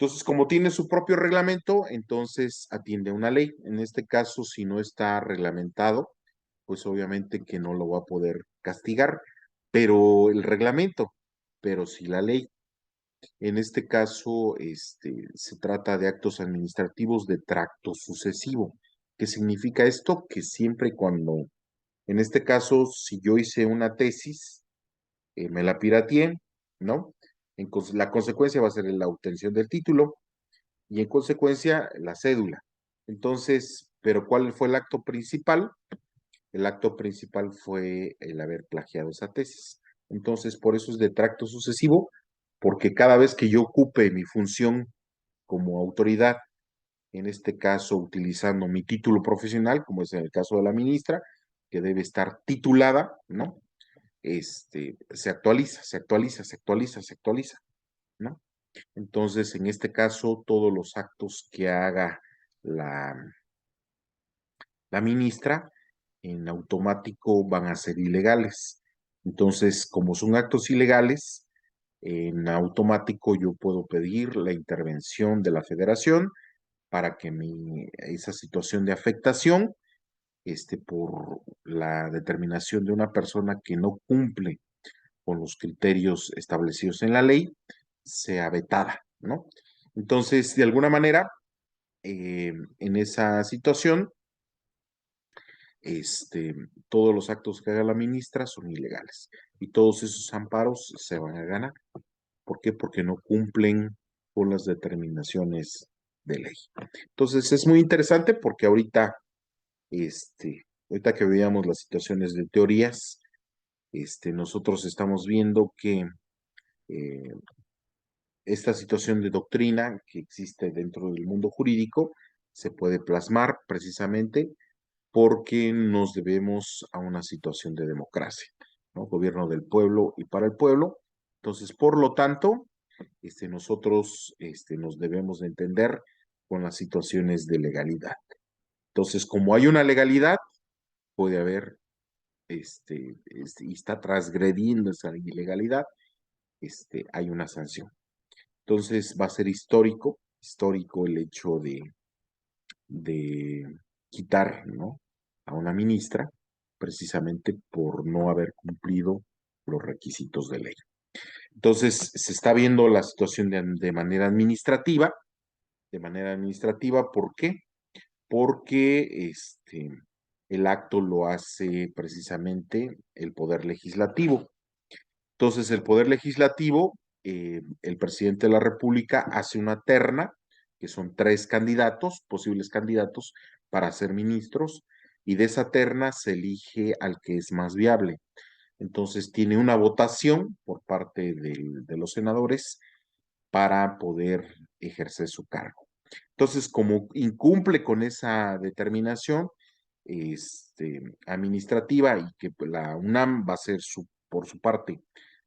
Entonces, como tiene su propio reglamento, entonces atiende a una ley. En este caso, si no está reglamentado, pues obviamente que no lo va a poder castigar, pero el reglamento, pero si la ley. En este caso, se trata de actos administrativos de tracto sucesivo. ¿Qué significa esto? Que siempre y cuando, en este caso, si yo hice una tesis, me la pirateé, ¿no? La consecuencia va a ser la obtención del título y en consecuencia la cédula. Entonces, ¿pero cuál fue el acto principal? El acto principal fue el haber plagiado esa tesis. Entonces, por eso es de tracto sucesivo, porque cada vez que yo ocupe mi función como autoridad, en este caso utilizando mi título profesional, como es en el caso de la ministra, que debe estar titulada, ¿no? Se actualiza, se actualiza, se actualiza, se actualiza, ¿no? Entonces, en este caso, todos los actos que haga la, la ministra en automático van a ser ilegales. Entonces, como son actos ilegales, en automático yo puedo pedir la intervención de la federación para que esa situación de afectación, por la determinación de una persona que no cumple con los criterios establecidos en la ley, sea vetada, ¿no? Entonces, de alguna manera, en esa situación, este, todos los actos que haga la ministra son ilegales y todos esos amparos se van a ganar. ¿Por qué? Porque no cumplen con las determinaciones de ley. Entonces es muy interesante porque ahorita que veíamos las situaciones de teorías, nosotros estamos viendo que eh, esta situación de doctrina que existe dentro del mundo jurídico se puede plasmar precisamente porque nos debemos a una situación de democracia, ¿no? Gobierno del pueblo y para el pueblo. Entonces, por lo tanto, nosotros nos debemos de entender con las situaciones de legalidad. Entonces, como hay una legalidad, puede haber, y está transgrediendo esa ilegalidad, hay una sanción. Entonces, va a ser histórico el hecho de quitar, ¿no? A una ministra precisamente por no haber cumplido los requisitos de ley. Entonces, se está viendo la situación de manera administrativa, ¿por qué? Porque el acto lo hace precisamente el Poder Legislativo. Entonces, el Poder Legislativo, el presidente de la República hace una terna, que son tres candidatos, posibles candidatos para ser ministros, y de esa terna se elige al que es más viable. Entonces, tiene una votación por parte de los senadores para poder ejercer su cargo. Entonces, como incumple con esa determinación administrativa y que la UNAM va a hacer por su parte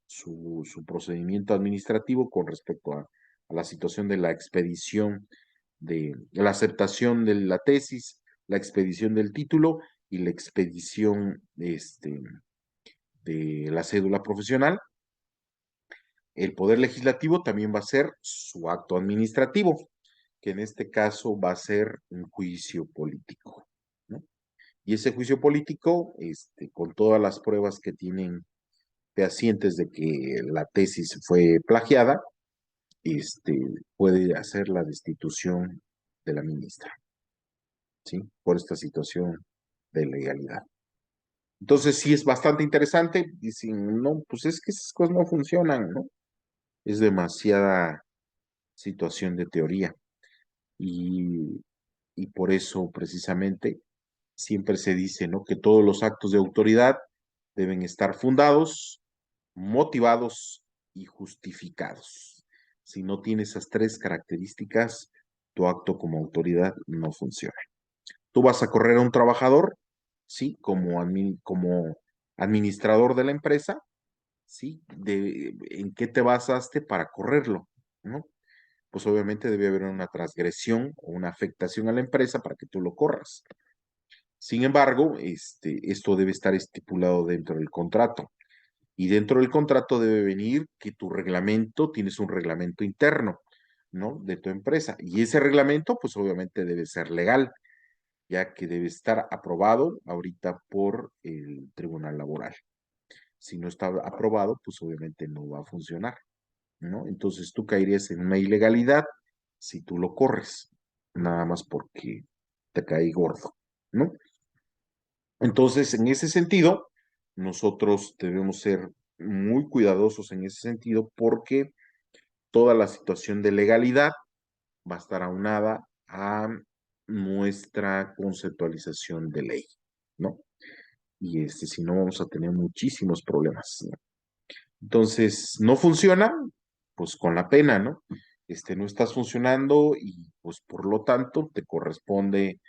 su procedimiento administrativo con respecto a la situación de la expedición de la aceptación de la tesis, la expedición del título y la expedición de la cédula profesional. El Poder Legislativo también va a ser su acto administrativo, que en este caso va a ser un juicio político, ¿no? Y ese juicio político, con todas las pruebas que tienen fehacientes de que la tesis fue plagiada, este, puede hacer la destitución de la ministra, ¿sí? Por esta situación de legalidad. Entonces, sí es bastante interesante. Dicen, no, pues es que esas cosas no funcionan, ¿no? Es demasiada situación de teoría. Y, y por eso, precisamente, siempre se dice, ¿no? Que todos los actos de autoridad deben estar fundados, motivados y justificados. Si no tiene esas tres características, tu acto como autoridad no funciona. Tú vas a correr a un trabajador, ¿sí? Como administrador de la empresa, ¿sí? ¿En qué te basaste para correrlo? ¿No? Pues obviamente debe haber una transgresión o una afectación a la empresa para que tú lo corras. Sin embargo, esto debe estar estipulado dentro del contrato. Y dentro del contrato debe venir que tu reglamento, tienes un reglamento interno. ¿no? De tu empresa. Y ese reglamento, pues obviamente debe ser legal, ya que debe estar aprobado ahorita por el Tribunal Laboral. Si no está aprobado, pues obviamente no va a funcionar, ¿no? Entonces tú caerías en una ilegalidad si tú lo corres, nada más porque te cae gordo, ¿no? Entonces, en ese sentido, nosotros debemos ser muy cuidadosos en ese sentido porque toda la situación de legalidad va a estar aunada a nuestra conceptualización de ley, ¿no? Y si no, vamos a tener muchísimos problemas, ¿no? Entonces, no funciona, pues con la pena, ¿no? No estás funcionando y pues por lo tanto te corresponde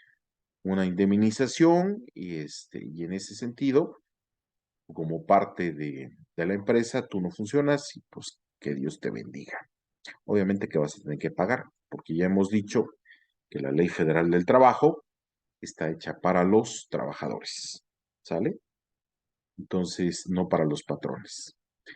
una indemnización y en ese sentido, como parte de la empresa, tú no funcionas y pues que Dios te bendiga. Obviamente que vas a tener que pagar, porque ya hemos dicho que la Ley Federal del Trabajo está hecha para los trabajadores, ¿sale? Entonces, no para los patrones.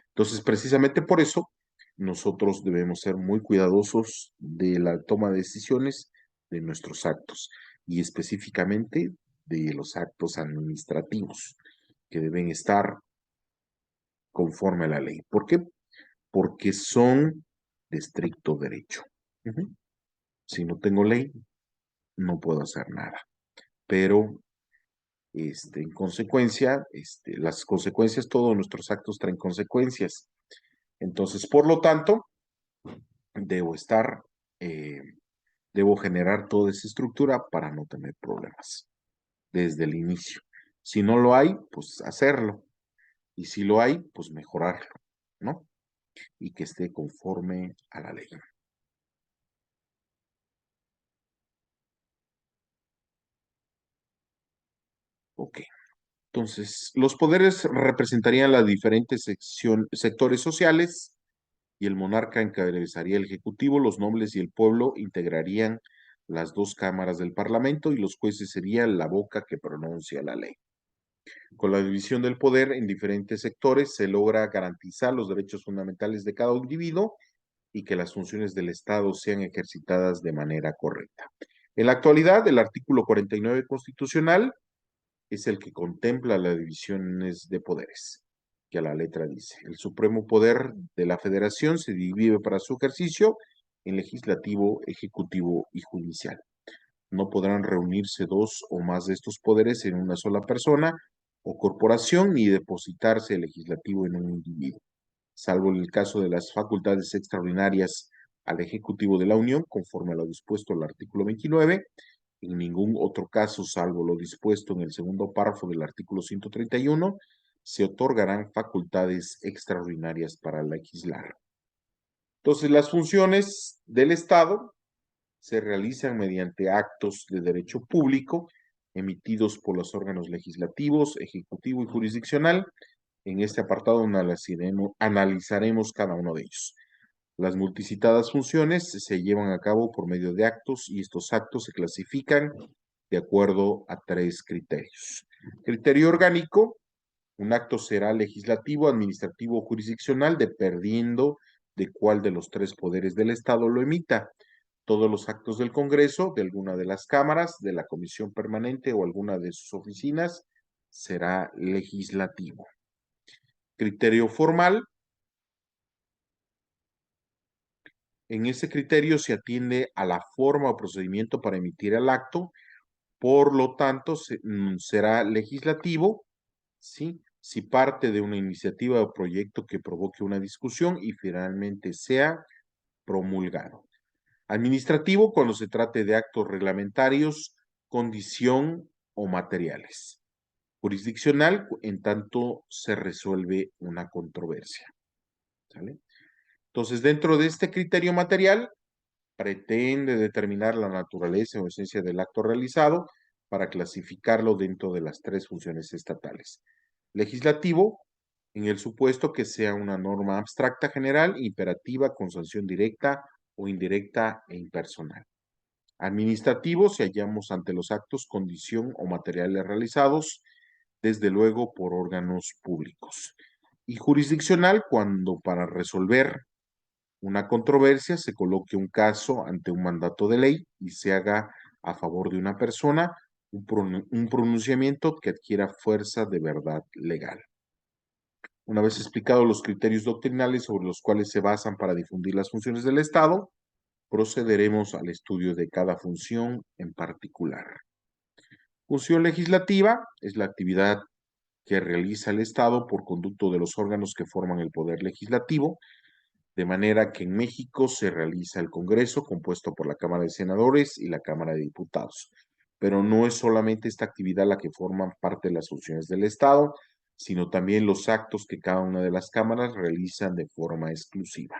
Entonces, precisamente por eso, nosotros debemos ser muy cuidadosos de la toma de decisiones de nuestros actos y específicamente de los actos administrativos que deben estar conforme a la ley. ¿Por qué? Porque son de estricto derecho. Ujú. Si no tengo ley, no puedo hacer nada. Pero en consecuencia, las consecuencias, todos nuestros actos traen consecuencias. Entonces, por lo tanto, debo estar, eh, debo generar toda esa estructura para no tener problemas desde el inicio. Si no lo hay, pues hacerlo. Y si lo hay, pues mejorarlo, ¿no? Y que esté conforme a la ley. Ok. Entonces, los poderes representarían las diferentes sectores sociales y el monarca encabezaría el ejecutivo, los nobles y el pueblo integrarían las dos cámaras del parlamento y los jueces serían la boca que pronuncia la ley. Con la división del poder en diferentes sectores se logra garantizar los derechos fundamentales de cada individuo y que las funciones del Estado sean ejercitadas de manera correcta. En la actualidad, el artículo 49 constitucional es el que contempla las divisiones de poderes, que a la letra dice, el supremo poder de la federación se divide para su ejercicio en legislativo, ejecutivo y judicial. No podrán reunirse dos o más de estos poderes en una sola persona o corporación ni depositarse el legislativo en un individuo, salvo en el caso de las facultades extraordinarias al Ejecutivo de la Unión, conforme a lo dispuesto en el artículo 29. En ningún otro caso, salvo lo dispuesto en el segundo párrafo del artículo 131, se otorgarán facultades extraordinarias para legislar. Entonces, las funciones del Estado se realizan mediante actos de derecho público emitidos por los órganos legislativos, ejecutivo y jurisdiccional. En este apartado analizaremos cada uno de ellos. Las multicitadas funciones se llevan a cabo por medio de actos y estos actos se clasifican de acuerdo a tres criterios. Criterio orgánico, un acto será legislativo, administrativo o jurisdiccional, dependiendo de cuál de los tres poderes del Estado lo emita. Todos los actos del Congreso, de alguna de las cámaras, de la Comisión Permanente o alguna de sus oficinas, será legislativo. Criterio formal, en ese criterio se atiende a la forma o procedimiento para emitir el acto, por lo tanto, será legislativo, ¿sí? Si parte de una iniciativa o proyecto que provoque una discusión y finalmente sea promulgado. Administrativo, cuando se trate de actos reglamentarios, condición o materiales. Jurisdiccional, en tanto se resuelve una controversia. ¿Sale? Entonces, dentro de este criterio material, pretende determinar la naturaleza o esencia del acto realizado para clasificarlo dentro de las tres funciones estatales. Legislativo, en el supuesto que sea una norma abstracta general, imperativa, con sanción directa o indirecta e impersonal. Administrativo, si hallamos ante los actos, condición o materiales realizados, desde luego por órganos públicos. Y jurisdiccional, cuando para resolver una controversia, se coloque un caso ante un mandato de ley y se haga a favor de una persona un pronunciamiento que adquiera fuerza de verdad legal. Una vez explicados los criterios doctrinales sobre los cuales se basan para difundir las funciones del Estado, procederemos al estudio de cada función en particular. Función legislativa es la actividad que realiza el Estado por conducto de los órganos que forman el poder legislativo, de manera que en México se realiza el Congreso, compuesto por la Cámara de Senadores y la Cámara de Diputados. Pero no es solamente esta actividad la que forma parte de las funciones del Estado, sino también los actos que cada una de las cámaras realizan de forma exclusiva.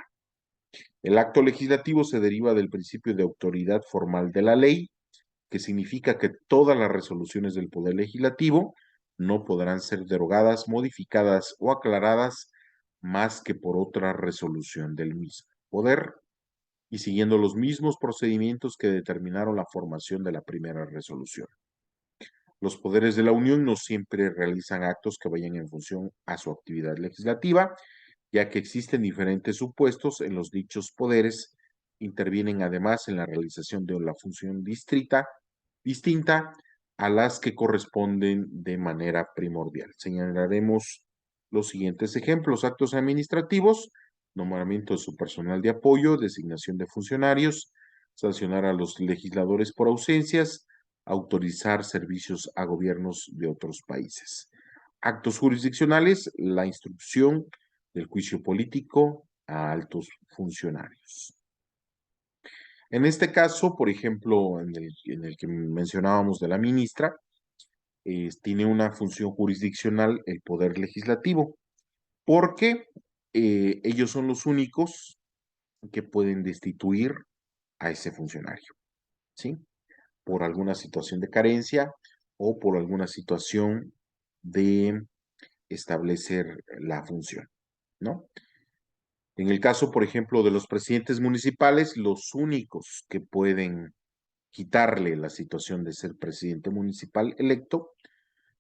El acto legislativo se deriva del principio de autoridad formal de la ley, que significa que todas las resoluciones del Poder Legislativo no podrán ser derogadas, modificadas o aclaradas más que por otra resolución del mismo poder y siguiendo los mismos procedimientos que determinaron la formación de la primera resolución. Los poderes de la Unión no siempre realizan actos que vayan en función a su actividad legislativa, ya que existen diferentes supuestos en los dichos poderes, intervienen además en la realización de la función distinta a las que corresponden de manera primordial. Señalaremos los siguientes ejemplos: actos administrativos, nombramiento de su personal de apoyo, designación de funcionarios, sancionar a los legisladores por ausencias, autorizar servicios a gobiernos de otros países. Actos jurisdiccionales, la instrucción del juicio político a altos funcionarios. En este caso, por ejemplo, en el que mencionábamos de la ministra, tiene una función jurisdiccional el Poder Legislativo, porque ellos son los únicos que pueden destituir a ese funcionario, ¿sí? Por alguna situación de carencia o por alguna situación de establecer la función, ¿no? En el caso, por ejemplo, de los presidentes municipales, los únicos que pueden quitarle la situación de ser presidente municipal electo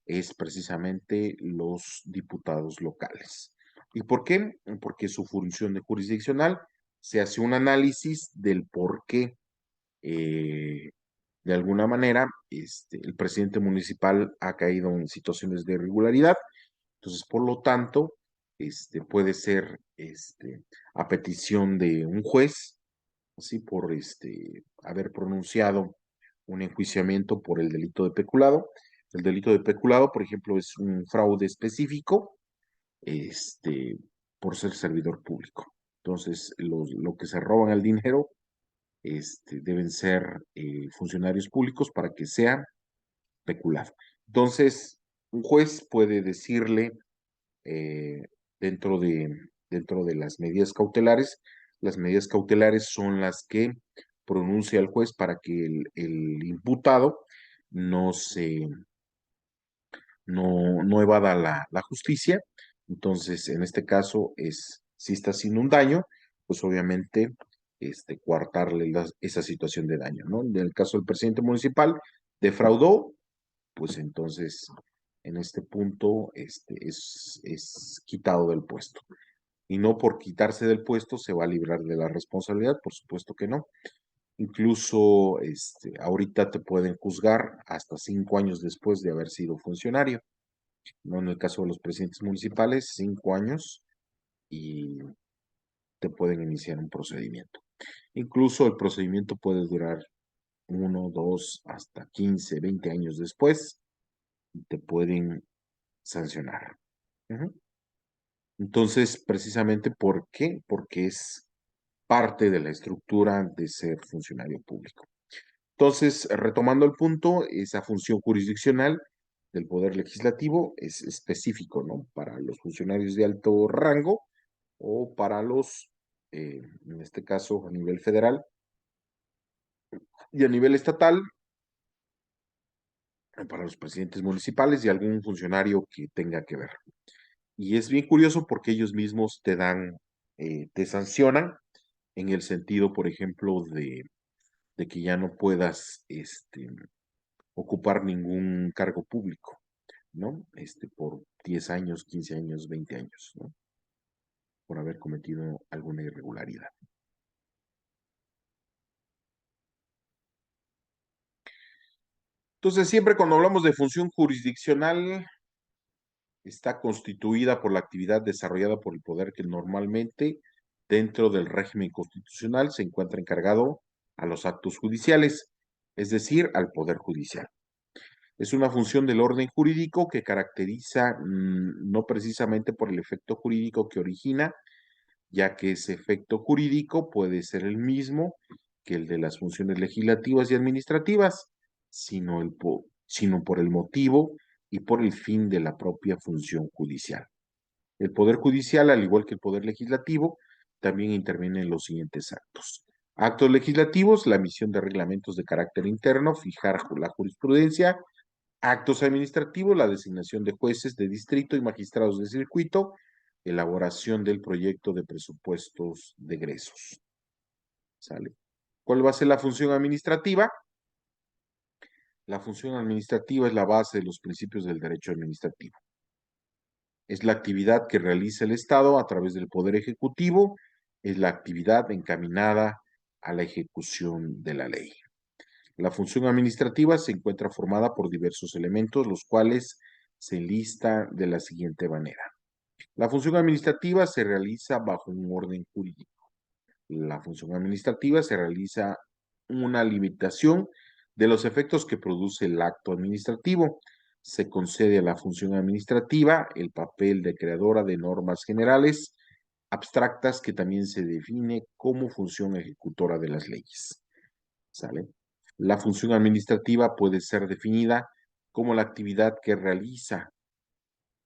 es precisamente los diputados locales. ¿Y por qué? Porque su función de jurisdiccional se hace un análisis del por qué, de alguna manera, el presidente municipal ha caído en situaciones de irregularidad. Entonces, por lo tanto, puede ser a petición de un juez, así por haber pronunciado un enjuiciamiento por el delito de peculado. El delito de peculado, por ejemplo, es un fraude específico, este, por ser servidor público. Entonces, lo que se roban el dinero, deben ser funcionarios públicos para que sea peculado. Entonces, un juez puede decirle eh, dentro dentro de las medidas cautelares son las que pronuncia el juez para que el imputado no se, no evada la justicia. Entonces, en este caso es, si está haciendo un daño, pues obviamente coartarle esa situación de daño, ¿no? En el caso del presidente municipal, defraudó, pues entonces en este punto es quitado del puesto. Y no por quitarse del puesto se va a librar de la responsabilidad, por supuesto que no. Incluso ahorita te pueden juzgar hasta 5 años después de haber sido funcionario, ¿no? En el caso de los presidentes municipales, 5 años y te pueden iniciar un procedimiento. Incluso el procedimiento puede durar 1, 2, hasta 15, 20 años después y te pueden sancionar. Ujú. Entonces, precisamente, ¿por qué? Porque es parte de la estructura de ser funcionario público. Entonces, retomando el punto, esa función jurisdiccional del Poder Legislativo es específico, ¿no? Para los funcionarios de alto rango o para en este caso, a nivel federal y a nivel estatal, para los presidentes municipales y algún funcionario que tenga que ver. Y es bien curioso porque ellos mismos te sancionan en el sentido, por ejemplo, de que ya no puedas ocupar ningún cargo público, ¿no? Por 10 años, 15 años, 20 años, ¿no? Por haber cometido alguna irregularidad. Entonces, siempre cuando hablamos de función jurisdiccional, está constituida por la actividad desarrollada por el poder que normalmente, dentro del régimen constitucional, se encuentra encargado a los actos judiciales, es decir, al poder judicial. Es una función del orden jurídico que caracteriza no precisamente por el efecto jurídico que origina, ya que ese efecto jurídico puede ser el mismo que el de las funciones legislativas y administrativas, sino por el motivo y por el fin de la propia función judicial. El Poder Judicial, al igual que el Poder Legislativo, también interviene en los siguientes actos. Actos legislativos, la emisión de reglamentos de carácter interno, fijar la jurisprudencia. Actos administrativos, la designación de jueces de distrito y magistrados de circuito, elaboración del proyecto de presupuestos de egresos. ¿Sale? ¿Cuál va a ser la función administrativa? La función administrativa es la base de los principios del derecho administrativo. Es la actividad que realiza el Estado a través del Poder Ejecutivo, es la actividad encaminada a la ejecución de la ley. La función administrativa se encuentra formada por diversos elementos, los cuales se enlista de la siguiente manera. La función administrativa se realiza bajo un orden jurídico. La función administrativa se realiza una limitación de los efectos que produce el acto administrativo. Se concede a la función administrativa el papel de creadora de normas generales abstractas que también se define como función ejecutora de las leyes. ¿Sale? La función administrativa puede ser definida como la actividad que realiza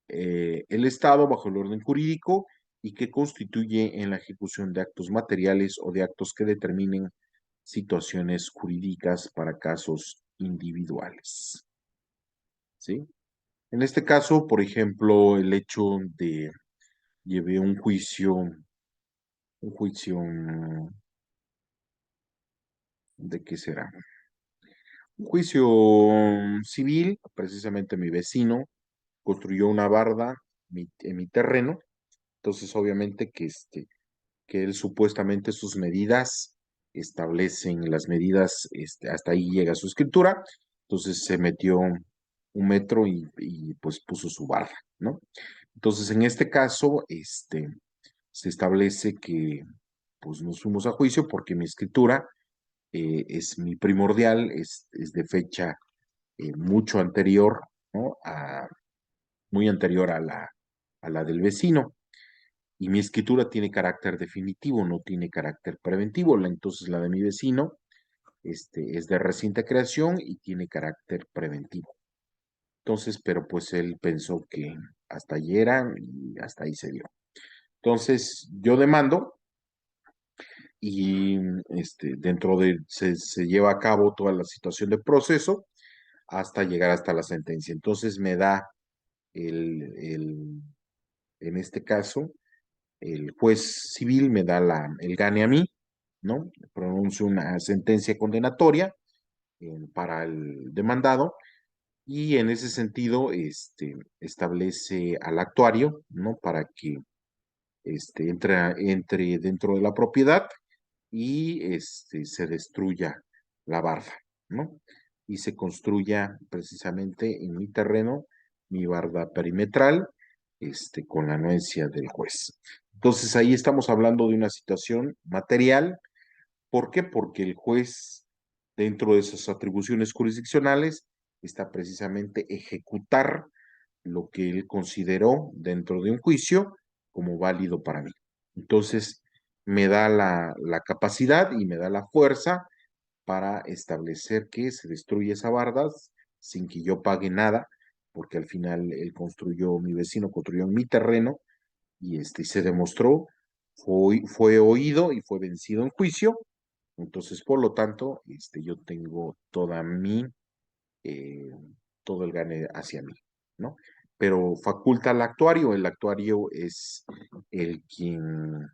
el Estado bajo el orden jurídico y que constituye en la ejecución de actos materiales o de actos que determinen situaciones jurídicas para casos individuales. ¿Sí? En este caso, por ejemplo, el hecho de llevé un juicio, ¿de qué será? Un juicio civil, precisamente mi vecino construyó una barda en mi terreno, entonces obviamente que él supuestamente sus medidas establecen las medidas, hasta ahí llega su escritura, entonces se metió 1 metro y pues puso su barda, ¿no? Entonces en este caso, se establece que pues nos fuimos a juicio porque mi escritura es mi primordial, es de fecha mucho anterior, ¿no? Muy anterior a la del vecino. Y mi escritura tiene carácter definitivo, no tiene carácter preventivo. Entonces la de mi vecino es de reciente creación y tiene carácter preventivo. Entonces, pero pues él pensó que hasta ayer era y hasta ahí se dio. Entonces, yo demando y se lleva a cabo toda la situación de proceso hasta llegar hasta la sentencia. Entonces me da en este caso, el juez civil me da el gane a mí, ¿no? Pronuncio una sentencia condenatoria para el demandado y en ese sentido establece al actuario, ¿no? Para que entre dentro de la propiedad y se destruya la barda, ¿no? Y se construya precisamente en mi terreno mi barda perimetral, con la anuencia del juez. Entonces ahí estamos hablando de una situación material. ¿Por qué? Porque el juez, dentro de sus atribuciones jurisdiccionales, está precisamente ejecutar lo que él consideró dentro de un juicio como válido para mí. Entonces, me da la capacidad y me da la fuerza para establecer que se destruye esa barda sin que yo pague nada, porque al final él construyó, mi vecino construyó en mi terreno y se demostró, fue oído y fue vencido en juicio. Entonces, por lo tanto, yo tengo eh, todo el gane hacia mí, ¿no? Pero faculta al actuario, el actuario es el quien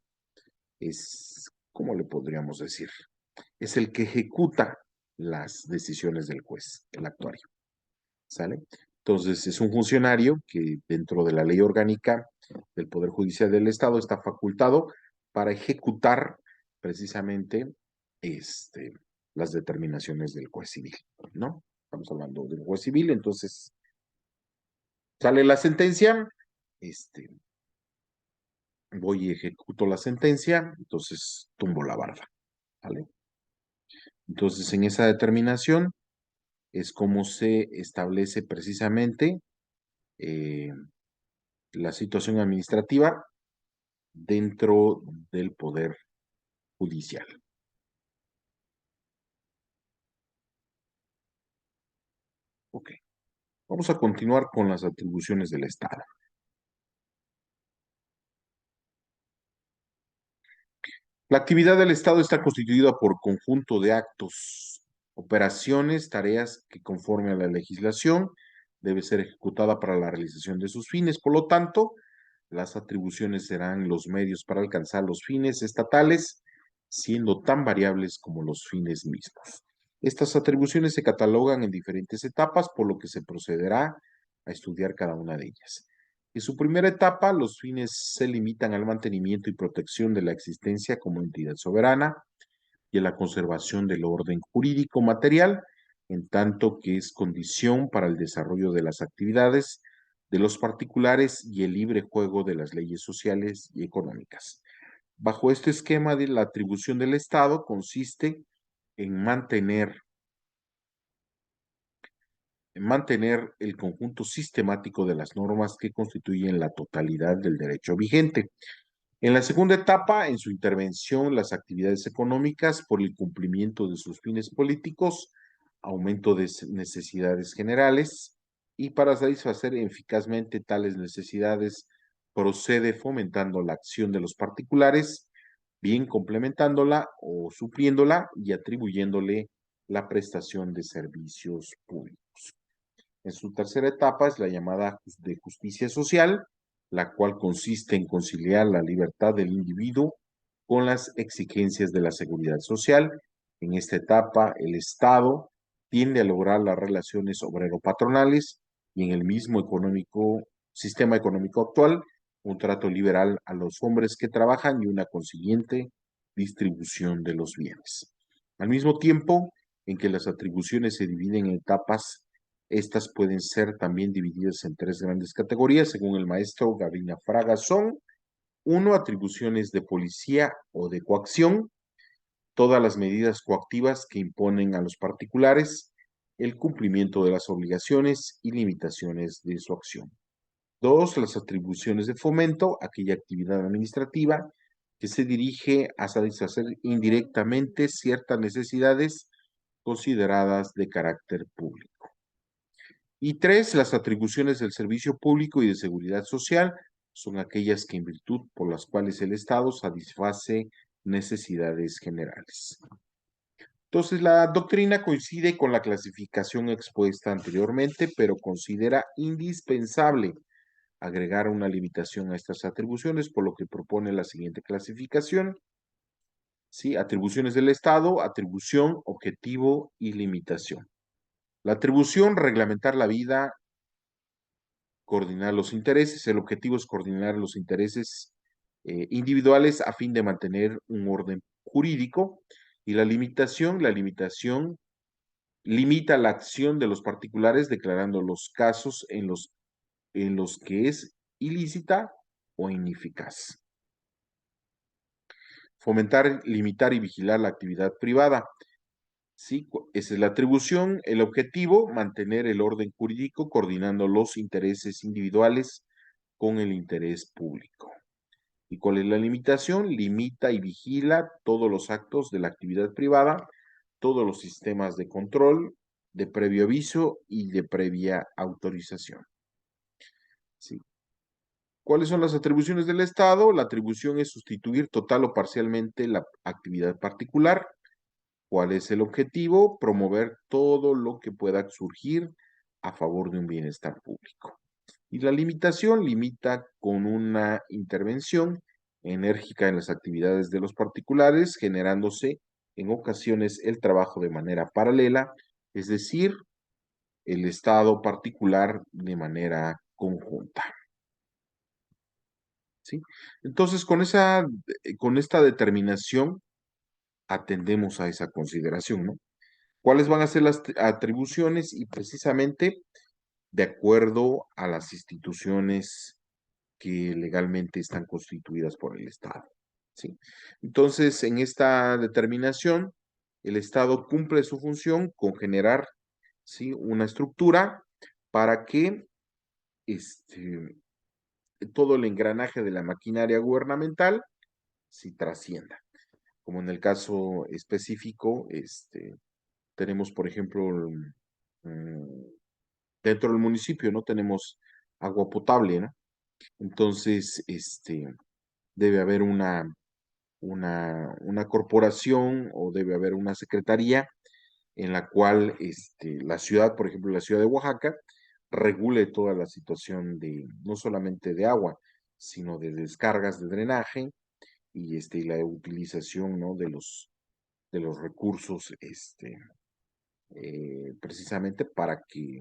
es, ¿cómo le podríamos decir? Es el que ejecuta las decisiones del juez, el actuario, ¿sale? Entonces, es un funcionario que dentro de la ley orgánica del Poder Judicial del Estado está facultado para ejecutar precisamente este, las determinaciones del juez civil, ¿no? estamos hablando del juez civil, entonces sale la sentencia, este, voy y ejecuto la sentencia, entonces tumbo la barda, ¿vale? Entonces, en esa determinación es como se establece precisamente eh, la situación administrativa dentro del Poder Judicial. Ok, vamos a continuar con las atribuciones del Estado. La actividad del Estado está constituida por conjunto de actos, operaciones, tareas que conforme a la legislación debe ser ejecutada para la realización de sus fines. Por lo tanto, las atribuciones serán los medios para alcanzar los fines estatales, siendo tan variables como los fines mismos. Estas atribuciones se catalogan en diferentes etapas, por lo que se procederá a estudiar cada una de ellas. En su primera etapa, los fines se limitan al mantenimiento y protección de la existencia como entidad soberana y a la conservación del orden jurídico material, en tanto que es condición para el desarrollo de las actividades de los particulares y el libre juego de las leyes sociales y económicas. Bajo este esquema de la atribución del Estado consiste en mantener el conjunto sistemático de las normas que constituyen la totalidad del derecho vigente. En la segunda etapa, en su intervención, las actividades económicas por el cumplimiento de sus fines políticos, aumento de necesidades generales y para satisfacer eficazmente tales necesidades, procede fomentando la acción de los particulares, bien complementándola o supliéndola y atribuyéndole la prestación de servicios públicos. En su tercera etapa es la llamada de justicia social, la cual consiste en conciliar la libertad del individuo con las exigencias de la seguridad social. En esta etapa, el Estado tiende a lograr las relaciones obrero-patronales y en el mismo sistema económico actual, un trato liberal a los hombres que trabajan y una consiguiente distribución de los bienes. Al mismo tiempo en que las atribuciones se dividen en etapas, estas pueden ser también divididas en tres grandes categorías, según el maestro Gavina Fraga. Son, uno, atribuciones de policía o de coacción, todas las medidas coactivas que imponen a los particulares el cumplimiento de las obligaciones y limitaciones de su acción. Dos, las atribuciones de fomento, aquella actividad administrativa que se dirige a satisfacer indirectamente ciertas necesidades consideradas de carácter público. Y tres, las atribuciones del servicio público y de seguridad social son aquellas que en virtud por las cuales el Estado satisface necesidades generales. Entonces, la doctrina coincide con la clasificación expuesta anteriormente, pero considera indispensable agregar una limitación a estas atribuciones, por lo que propone la siguiente clasificación. ¿Sí? Atribuciones del Estado, atribución, objetivo y limitación. La atribución, reglamentar la vida, coordinar los intereses. El objetivo es coordinar los intereses individuales a fin de mantener un orden jurídico. Y la limitación limita la acción de los particulares declarando los casos en los que es ilícita o ineficaz. Fomentar, limitar y vigilar la actividad privada. Sí, esa es la atribución. El objetivo, mantener el orden jurídico coordinando los intereses individuales con el interés público. ¿Y cuál es la limitación? Limita y vigila todos los actos de la actividad privada, todos los sistemas de control, de previo aviso y de previa autorización. ¿Sí? ¿Cuáles son las atribuciones del Estado? La atribución es sustituir total o parcialmente la actividad particular. ¿Cuál es el objetivo? Promover todo lo que pueda surgir a favor de un bienestar público. Y la limitación limita con una intervención enérgica en las actividades de los particulares, generándose en ocasiones el trabajo de manera paralela, es decir, el Estado particular de manera conjunta. ¿Sí? Entonces, con esta determinación atendemos a esa consideración, ¿no? ¿Cuáles van a ser las atribuciones? Y precisamente de acuerdo a las instituciones que legalmente están constituidas por el Estado. ¿Sí? Entonces, en esta determinación, el Estado cumple su función con generar, ¿sí?, una estructura para que este, todo el engranaje de la maquinaria gubernamental sí trascienda. Como en el caso específico, tenemos, por ejemplo, mm, dentro del municipio, ¿no? Tenemos agua potable, ¿no? Entonces, debe haber una corporación o debe haber una secretaría en la cual la ciudad, por ejemplo, la ciudad de Oaxaca, regule toda la situación de, no solamente de agua, sino de descargas de drenaje y la utilización, ¿no?, de los recursos, precisamente para que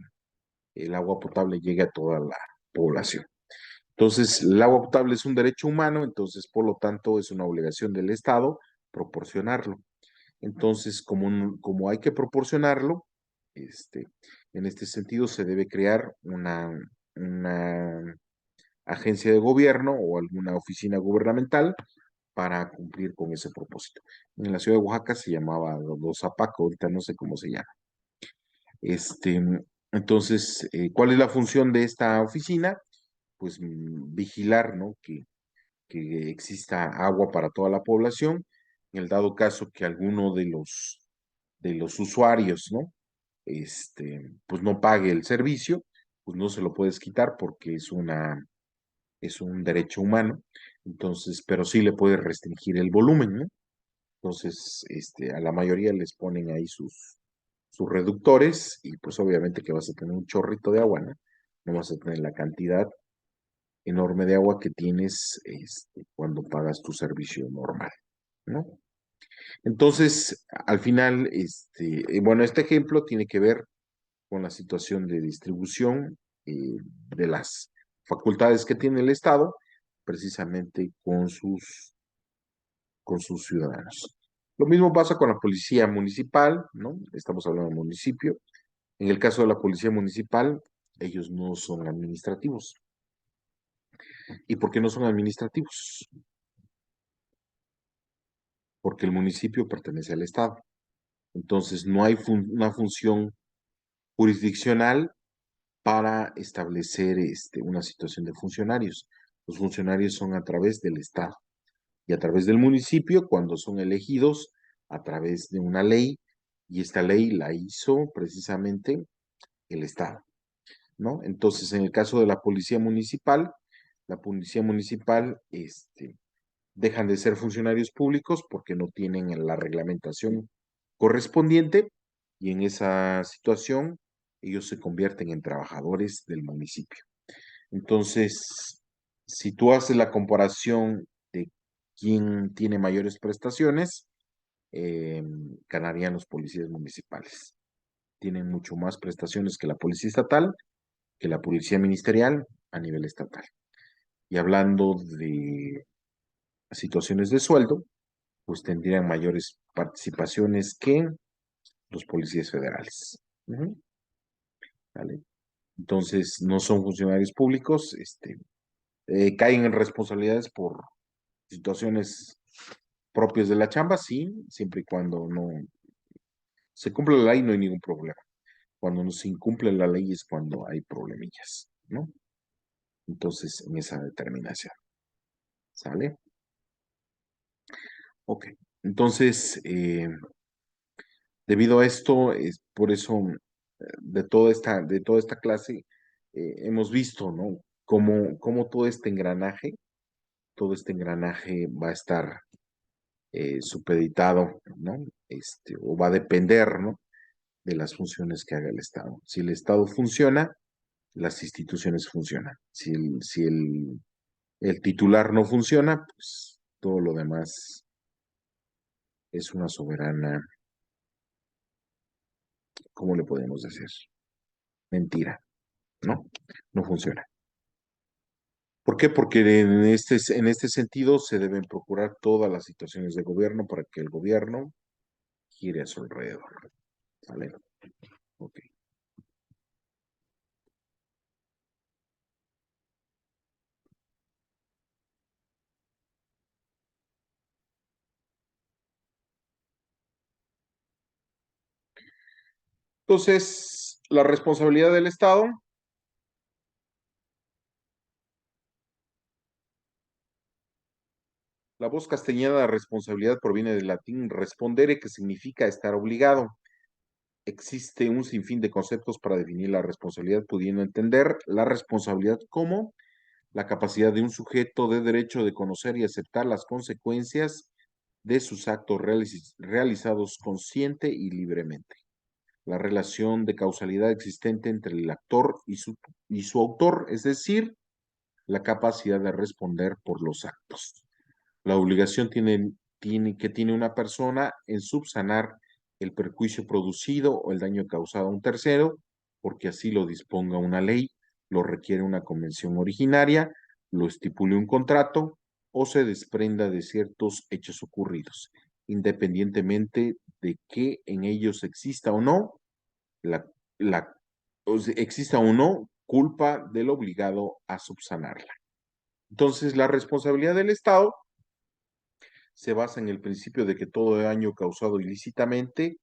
el agua potable llegue a toda la población. Entonces, el agua potable es un derecho humano, entonces, por lo tanto, es una obligación del Estado proporcionarlo. Entonces, como hay que proporcionarlo, este, en este sentido se debe crear una agencia de gobierno o alguna oficina gubernamental para cumplir con ese propósito. En la ciudad de Oaxaca se llamaba Los Zapaco, ahorita no sé cómo se llama. Este, entonces, ¿cuál es la función de esta oficina? Pues vigilar, ¿no?, que exista agua para toda la población. En el dado caso que alguno de los usuarios, ¿no?, pues no pague el servicio, pues no se lo puedes quitar porque es un derecho humano. Entonces, pero sí le puedes restringir el volumen, ¿no? Entonces, a la mayoría les ponen ahí sus reductores y pues obviamente que vas a tener un chorrito de agua, ¿no? No vas a tener la cantidad enorme de agua que tienes cuando pagas tu servicio normal, ¿no? Entonces, al final, bueno, este ejemplo tiene que ver con la situación de distribución de las facultades que tiene el Estado, precisamente con sus ciudadanos. Lo mismo pasa con la policía municipal, ¿no? Estamos hablando del municipio. En el caso de la policía municipal, ellos no son administrativos. ¿Y por qué no son administrativos? Porque el municipio pertenece al Estado. Entonces, no hay una función jurisdiccional para establecer una situación de funcionarios. Los funcionarios son a través del Estado y a través del municipio cuando son elegidos a través de una ley, y esta ley la hizo precisamente el Estado, ¿no? Entonces, en el caso de la policía municipal, dejan de ser funcionarios públicos porque no tienen la reglamentación correspondiente y en esa situación ellos se convierten en trabajadores del municipio. Entonces, si tú haces la comparación de quién tiene mayores prestaciones, eh, ganarían los policías municipales. Tienen mucho más prestaciones que la policía estatal, que la policía ministerial a nivel estatal. Y hablando de situaciones de sueldo, pues tendrían mayores participaciones que los policías federales. Ujú. ¿Vale? Entonces, no son funcionarios públicos, caen en responsabilidades por situaciones propias de la chamba, sí, siempre y cuando no se cumple la ley, no hay ningún problema. Cuando no se incumple la ley es cuando hay problemillas, ¿no? Entonces, en esa determinación, ¿sale? Ok. Entonces, debido a esto, es por eso de toda esta clase, hemos visto, ¿no? Cómo todo este engranaje va a estar supeditado, ¿no? O va a depender, ¿no?, de las funciones que haga el Estado. Si el Estado funciona, las instituciones funcionan. El titular no funciona, pues todo lo demás es una soberana, ¿cómo le podemos decir? Mentira, ¿no? No funciona. ¿Por qué? Porque en este sentido se deben procurar todas las situaciones de gobierno para que el gobierno gire a su alrededor. ¿vale? Ok. Entonces, la responsabilidad del Estado, la voz castellana de responsabilidad proviene del latín respondere, que significa estar obligado. Existe un sinfín de conceptos para definir la responsabilidad, pudiendo entender la responsabilidad como la capacidad de un sujeto de derecho de conocer y aceptar las consecuencias de sus actos realizados consciente y libremente. La relación de causalidad existente entre el actor y su autor, es decir, la capacidad de responder por los actos. La obligación que tiene una persona en subsanar el perjuicio producido o el daño causado a un tercero, porque así lo disponga una ley, lo requiere una convención originaria, lo estipule un contrato o se desprenda de ciertos hechos ocurridos, independientemente de que en ellos exista o no la, la o sea, exista o no culpa del obligado a subsanarla. Entonces, la responsabilidad del Estado se basa en el principio de que todo daño causado ilícitamente